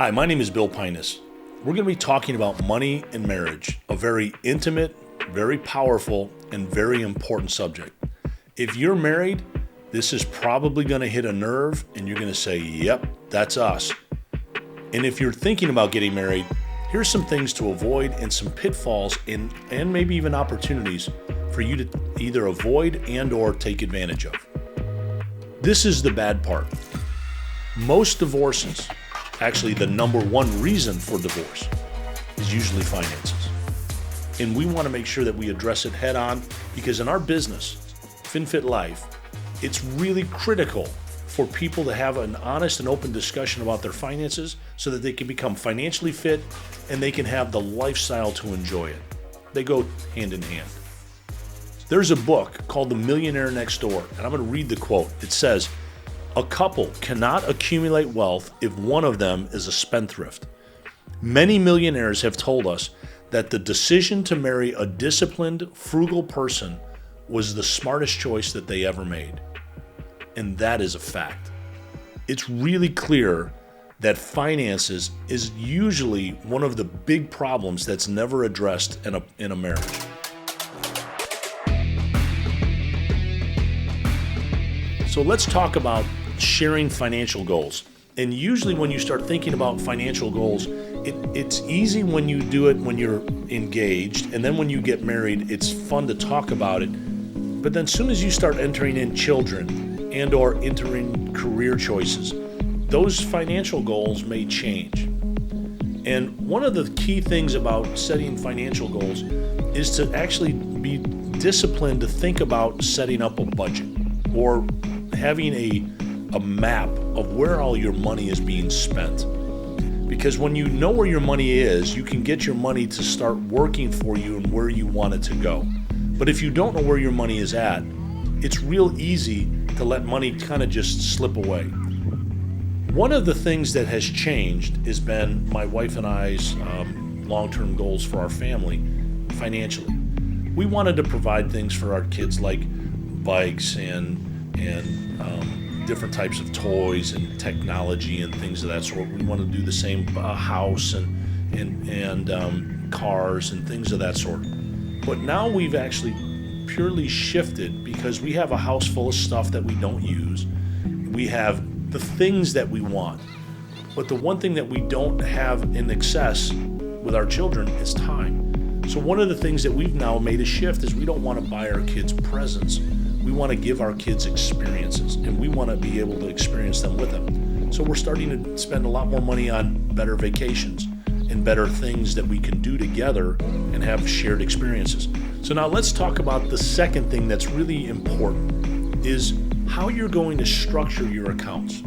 Hi, my name is Bill Pienias. We're going to be talking about money and marriage, a very intimate, very powerful, and very important subject. If you're married, this is probably going to hit a nerve and you're going to say, yep, that's us. And if you're thinking about getting married, here's some things to avoid and some pitfalls and maybe even opportunities for you to either avoid and or take advantage of. This is the bad part. Most divorces, actually the number one reason for divorce, is usually finances. And we want to make sure that we address it head on because in our business, FinFit Life, it's really critical for people to have an honest and open discussion about their finances so that they can become financially fit and they can have the lifestyle to enjoy it. They go hand in hand. There's a book called The Millionaire Next Door, and I'm going to read the quote. It says, "A couple cannot accumulate wealth if one of them is a spendthrift. Many millionaires have told us that the decision to marry a disciplined, frugal person was the smartest choice that they ever made." And that is a fact. It's really clear that finances is usually one of the big problems that's never addressed in a marriage. So let's talk about sharing financial goals. And usually when you start thinking about financial goals, it's easy when you do it when you're engaged. And then when you get married, it's fun to talk about it. But then as soon as you start entering in children and or entering career choices, those financial goals may change. And one of the key things about setting financial goals is to actually be disciplined to think about setting up a budget or having a map of where all your money is being spent. Because when you know where your money is, you can get your money to start working for you and where you want it to go. But if you don't know where your money is at, it's real easy to let money kind of just slip away. One of the things that has changed has been my wife and I's long-term goals for our family financially. We wanted to provide things for our kids like bikes and different types of toys and technology and things of that sort. We want to do the same house and cars and things of that sort. But now we've actually purely shifted because we have a house full of stuff that we don't use. We have the things that we want. But the one thing that we don't have in excess with our children is time. So one of the things that we've now made a shift is we don't want to buy our kids presents. We want to give our kids experiences, and we want to be able to experience them with them. So we're starting to spend a lot more money on better vacations and better things that we can do together and have shared experiences. So now let's talk about the second thing that's really important is how you're going to structure your accounts.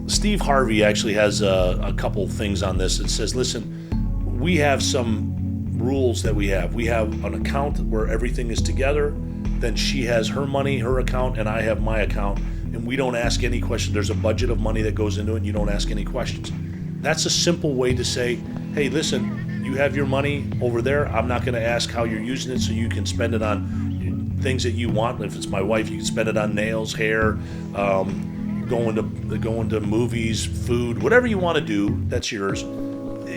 Steve Harvey actually has a couple things on this. It says, listen, we have some rules that we have. We have an account where everything is together. Then she has her money, her account, and I have my account, and we don't ask any questions. There's a budget of money that goes into it, and you don't ask any questions. That's a simple way to say, hey, listen, you have your money over there. I'm not going to ask how you're using it so you can spend it on things that you want. If it's my wife, you can spend it on nails, hair, going to movies, food, whatever you want to do, that's yours.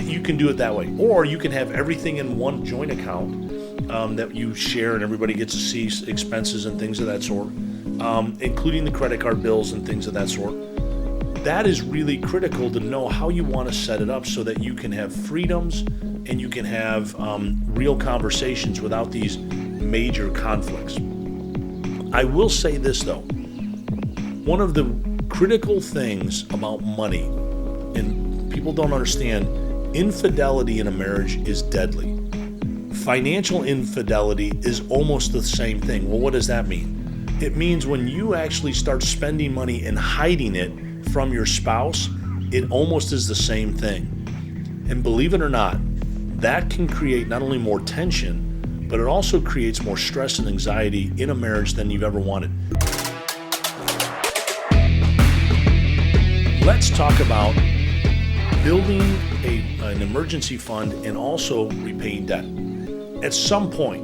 You can do it that way. Or you can have everything in one joint account that you share and everybody gets to see expenses and things of that sort, including the credit card bills and things of that sort. That is really critical to know how you want to set it up so that you can have freedoms and you can have real conversations without these major conflicts. I will say this though, one of the critical things about money, and people don't understand, infidelity in a marriage is deadly. Financial infidelity is almost the same thing. Well, what does that mean? It means when you actually start spending money and hiding it from your spouse, it almost is the same thing. And believe it or not, that can create not only more tension, but it also creates more stress and anxiety in a marriage than you've ever wanted. Let's talk about building an emergency fund and also repaying debt. At some point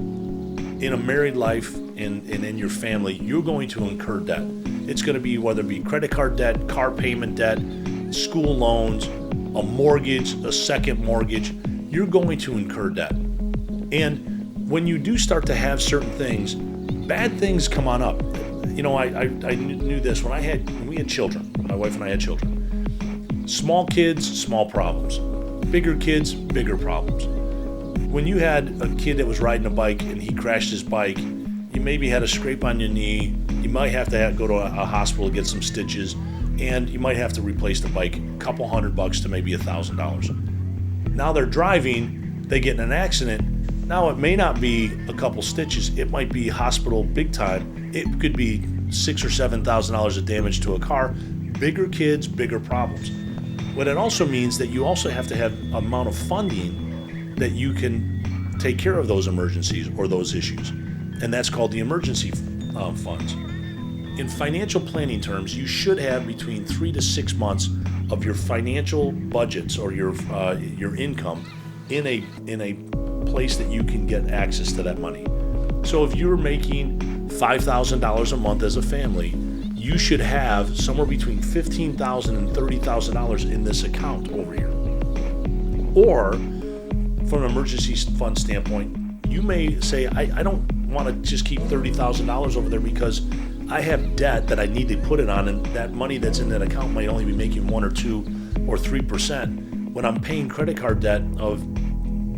in a married life and in your family, you're going to incur debt. It's going to be whether it be credit card debt, car payment debt, school loans, a mortgage, a second mortgage, you're going to incur debt. And when you do start to have certain things, bad things come on up. I knew this when we had children. My wife and I had children. Small kids, small problems. Bigger kids, bigger problems. When you had a kid that was riding a bike and he crashed his bike, you maybe had a scrape on your knee. You might have to go to a hospital to get some stitches, and you might have to replace the bike, a couple $100 to maybe $1,000. Now they're driving, they get in an accident. Now it may not be a couple stitches. It might be hospital big time. It could be $6,000 or $7,000 of damage to a car. Bigger kids, bigger problems. What it also means that you also have to have an amount of funding that you can take care of those emergencies or those issues. And that's called the emergency funds. In financial planning terms, you should have between 3 to 6 months of your financial budgets or your income in a place that you can get access to that money. So if you're making $5,000 a month as a family, you should have somewhere between $15,000 and $30,000 in this account over here. Or from an emergency fund standpoint, you may say, I don't want to just keep $30,000 over there because I have debt that I need to put it on, and that money that's in that account might only be making 1 or 2 or 3% when I'm paying credit card debt of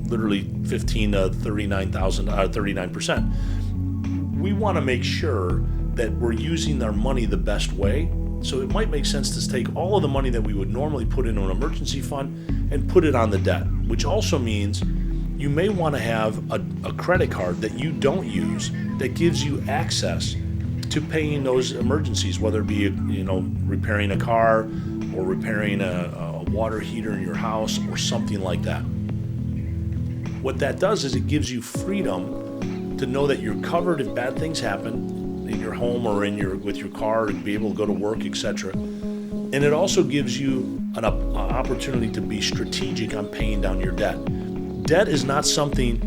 literally 15 to 39%. We want to make sure that we're using our money the best way. So it might make sense to take all of the money that we would normally put into an emergency fund and put it on the debt, which also means you may want to have a credit card that you don't use that gives you access to paying those emergencies, whether it be repairing a car or repairing a water heater in your house or something like that. What that does is it gives you freedom to know that you're covered if bad things happen in your home or with your car, and be able to go to work, etc. And it also gives you an opportunity to be strategic on paying down your debt. Debt is not something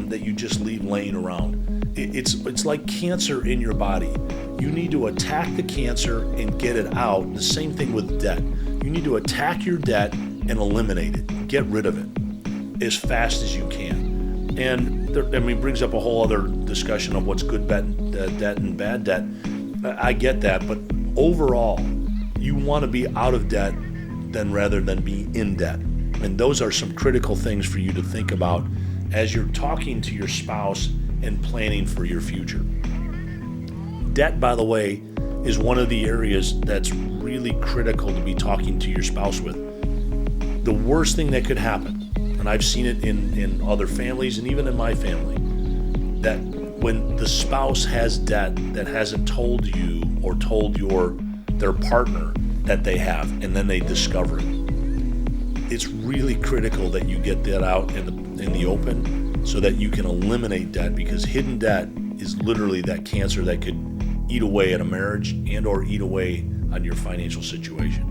that you just leave laying around. It's like cancer in your body. You need to attack the cancer and get it out. The same thing with debt. You need to attack your debt and eliminate it. Get rid of it as fast as you can. And it brings up a whole other discussion of what's good debt and bad debt. I get that, but overall, you want to be out of debt rather than be in debt. And those are some critical things for you to think about as you're talking to your spouse and planning for your future. Debt, by the way, is one of the areas that's really critical to be talking to your spouse with. The worst thing that could happen, and I've seen it in other families and even in my family, that when the spouse has debt that hasn't told you or told their partner that they have, and then they discover it, it's really critical that you get that out in the open so that you can eliminate debt, because hidden debt is literally that cancer that could eat away at a marriage and or eat away on your financial situation.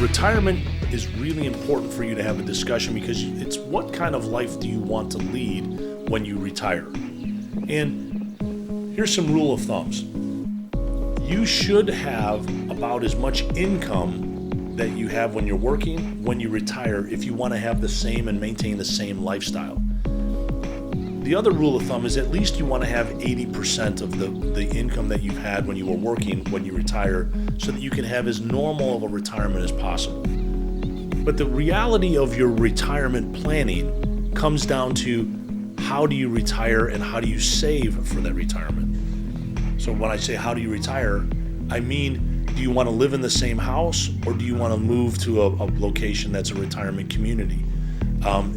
Retirement is really important for you to have a discussion, because it's what kind of life do you want to lead when you retire? And here's some rule of thumbs. You should have about as much income that you have when you're working when you retire if you want to have the same and maintain the same lifestyle. The other rule of thumb is at least you want to have 80% of the income that you've had when you were working when you retire, so that you can have as normal of a retirement as possible. But the reality of your retirement planning comes down to how do you retire and how do you save for that retirement. So when I say how do you retire, I mean, do you want to live in the same house, or do you want to move to a location that's a retirement community?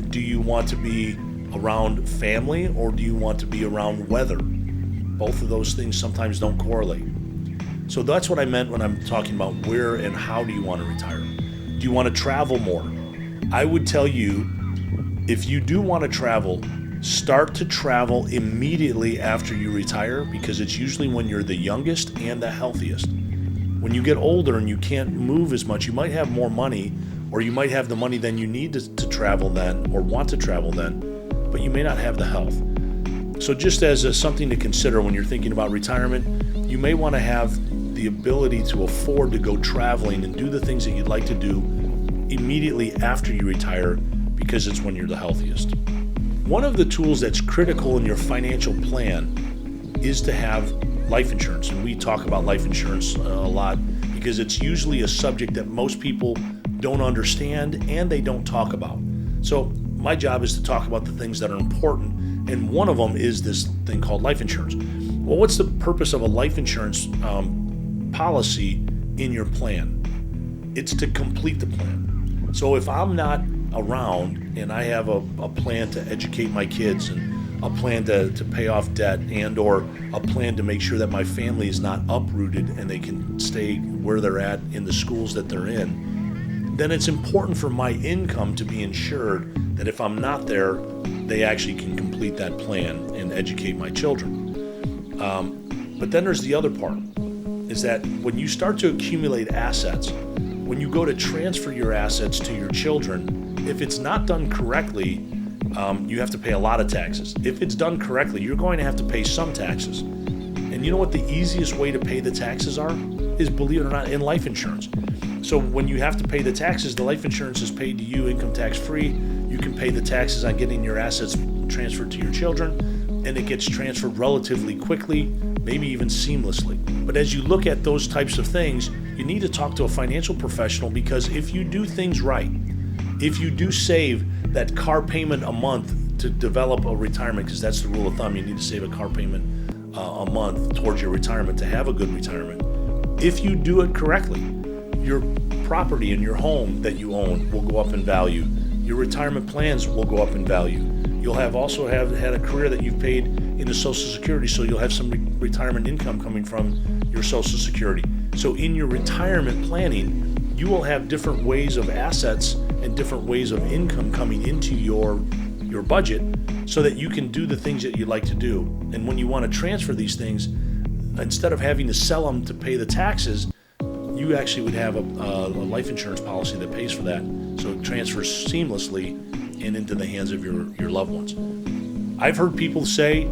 Do you want to be around family, or do you want to be around weather? Both of those things sometimes don't correlate. So that's what I meant when I'm talking about where and how do you want to retire. Do you want to travel more? I would tell you, if you do want to travel, start to travel immediately after you retire, because it's usually when you're the youngest and the healthiest. When you get older and you can't move as much, you might have more money, or you might have the money than you need to travel then, or want to travel then, but you may not have the health. So just as something to consider when you're thinking about retirement, you may want to have the ability to afford to go traveling and do the things that you'd like to do immediately after you retire, because it's when you're the healthiest. One of the tools that's critical in your financial plan is to have life insurance. And we talk about life insurance a lot because it's usually a subject that most people don't understand and they don't talk about. So my job is to talk about the things that are important, and one of them is this thing called life insurance. Well, what's the purpose of a life insurance policy in your plan? It's to complete the plan. So if I'm not around and I have a plan to educate my kids and a plan to pay off debt and or a plan to make sure that my family is not uprooted and they can stay where they're at in the schools that they're in, then it's important for my income to be insured that if I'm not there, they actually can complete that plan and educate my children. But then there's the other part, is that when you start to accumulate assets, when you go to transfer your assets to your children, if it's not done correctly, you have to pay a lot of taxes. If it's done correctly, you're going to have to pay some taxes. And you know what the easiest way to pay the taxes are? Is, believe it or not, in life insurance. So when you have to pay the taxes, the life insurance is paid to you income tax free. You can pay the taxes on getting your assets transferred to your children, and it gets transferred relatively quickly, maybe even seamlessly. But as you look at those types of things, you need to talk to a financial professional, because if you do things right, if you do save that car payment a month to develop a retirement, because that's the rule of thumb, you need to save a car payment a month towards your retirement to have a good retirement. If you do it correctly, your property and your home that you own will go up in value. Your retirement plans will go up in value. You'll have had a career that you've paid into Social Security, so you'll have some retirement income coming from your Social Security. So in your retirement planning, you will have different ways of assets and different ways of income coming into your budget so that you can do the things that you like to do. And when you want to transfer these things, instead of having to sell them to pay the taxes, you actually would have a life insurance policy that pays for that, so it transfers seamlessly and into the hands of your loved ones. I've heard people say,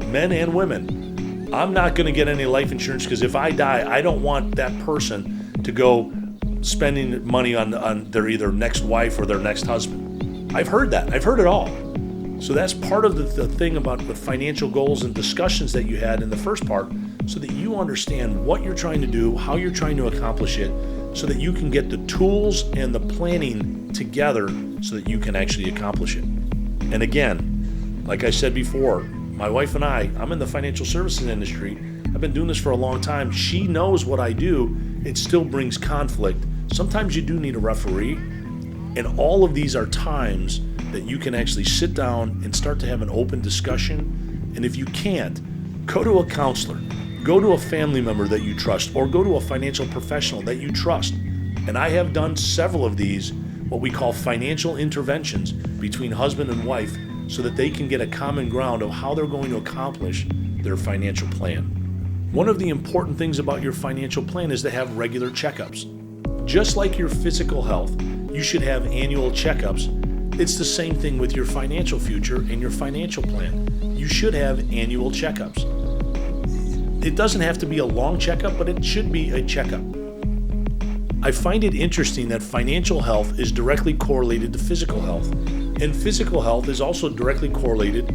men and women, I'm not going to get any life insurance because if I die, I don't want that person to go spending money on their either next wife or their next husband. I've heard that. I've heard it all. So that's part of the thing about the financial goals and discussions that you had in the first part, so that you understand what you're trying to do, how you're trying to accomplish it, so that you can get the tools and the planning together so that you can actually accomplish it. And again, like I said before, my wife and I'm in the financial services industry. I've been doing this for a long time. She knows what I do. It still brings conflict. Sometimes you do need a referee. And all of these are times that you can actually sit down and start to have an open discussion. And if you can't, go to a counselor, go to a family member that you trust, or go to a financial professional that you trust. And I have done several of these, what we call financial interventions between husband and wife, so that they can get a common ground of how they're going to accomplish their financial plan. One of the important things about your financial plan is to have regular checkups. Just like your physical health, you should have annual checkups. It's the same thing with your financial future and your financial plan. You should have annual checkups. It doesn't have to be a long checkup, but it should be a checkup. I find it interesting that financial health is directly correlated to physical health, and physical health is also directly correlated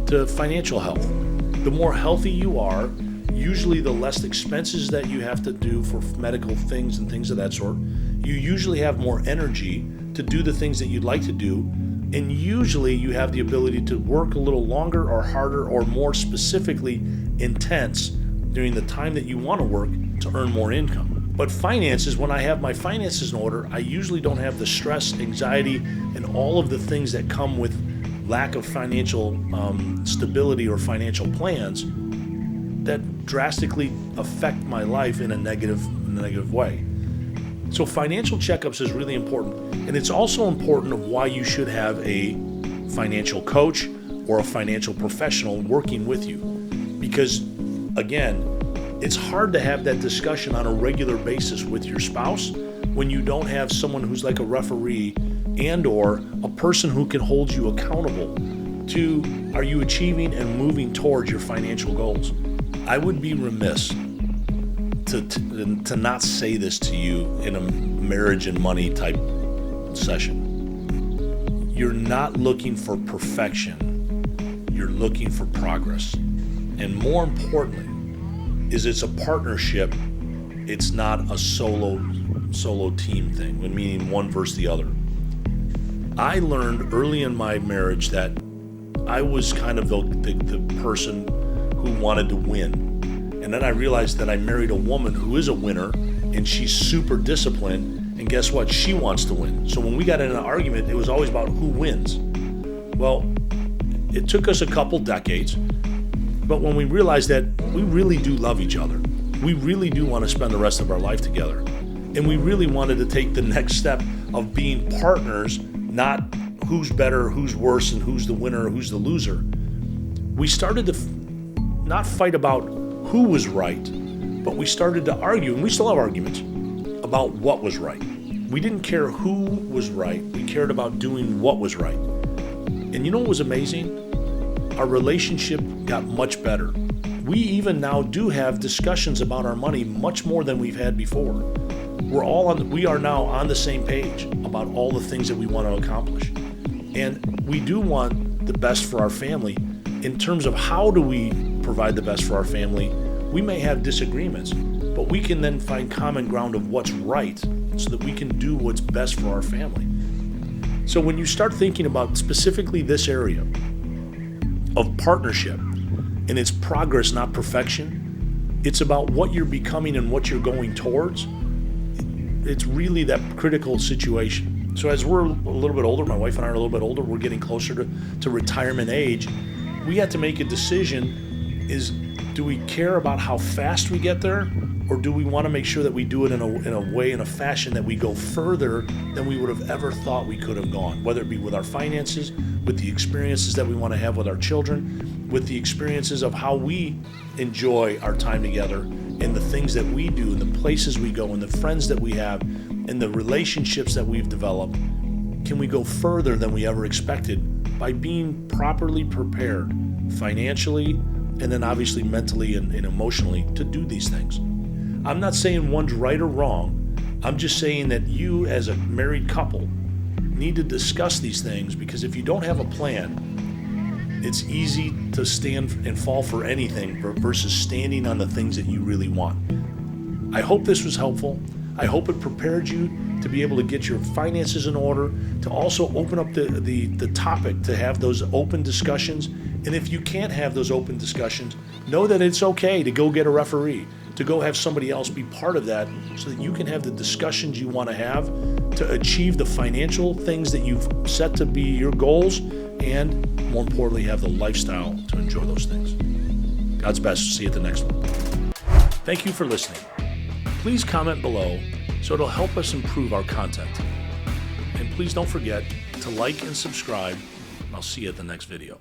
to financial health. The more healthy you are, usually the less expenses that you have to do for medical things and things of that sort. You usually have more energy to do the things that you'd like to do, and usually you have the ability to work a little longer or harder or more specifically intense during the time that you want to work to earn more income. But finances, when I have my finances in order, I usually don't have the stress, anxiety, and all of the things that come with lack of financial stability or financial plans that drastically affect my life in a negative way. So financial checkups is really important. And it's also important of why you should have a financial coach or a financial professional working with you. Because again, it's hard to have that discussion on a regular basis with your spouse when you don't have someone who's like a referee and or a person who can hold you accountable to are you achieving and moving towards your financial goals? I would be remiss to not say this to you in a marriage and money type session. You're not looking for perfection. You're looking for progress. And more importantly, it's a partnership. It's not a solo team thing, meaning one versus the other. I learned early in my marriage that I was kind of the person who wanted to win. And then I realized that I married a woman who is a winner, and she's super disciplined, and guess what? She wants to win. So when we got in an argument, it was always about who wins. Well, it took us a couple decades, but when we realized that we really do love each other, we really do want to spend the rest of our life together, and we really wanted to take the next step of being partners, not who's better, who's worse, and who's the winner or who's the loser. We started to not fight about who was right, but we started to argue, and we still have arguments, about what was right. We didn't care who was right. We cared about doing what was right. And you know what was amazing? Our relationship got much better. We even now do have discussions about our money much more than we've had before. We are now on the same page about all the things that we want to accomplish. And we do want the best for our family. In terms of how do we provide the best for our family, we may have disagreements, but we can then find common ground of what's right so that we can do what's best for our family. So when you start thinking about specifically this area of partnership, and it's progress, not perfection, it's about what you're becoming and what you're going towards. It's really that critical situation. So as we're a little bit older, my wife and I are a little bit older, we're getting closer to retirement age, we have to make a decision. Do we care about how fast we get there, or do we want to make sure that we do it in a way, in a fashion that we go further than we would have ever thought we could have gone, whether it be with our finances, with the experiences that we want to have with our children, with the experiences of how we enjoy our time together, and the things that we do, and the places we go, and the friends that we have, and the relationships that we've developed. Can we go further than we ever expected by being properly prepared financially, and then obviously mentally and emotionally to do these things? I'm not saying one's right or wrong. I'm just saying that you as a married couple need to discuss these things, because if you don't have a plan, it's easy to stand and fall for anything versus standing on the things that you really want. I hope this was helpful. I hope it prepared you to be able to get your finances in order, to also open up the topic to have those open discussions. And if you can't have those open discussions, know that it's okay to go get a referee, to go have somebody else be part of that, so that you can have the discussions you want to have to achieve the financial things that you've set to be your goals, and more importantly, have the lifestyle to enjoy those things. God's best. See you at the next one. Thank you for listening. Please comment below so it'll help us improve our content. And please don't forget to like and subscribe, and I'll see you at the next video.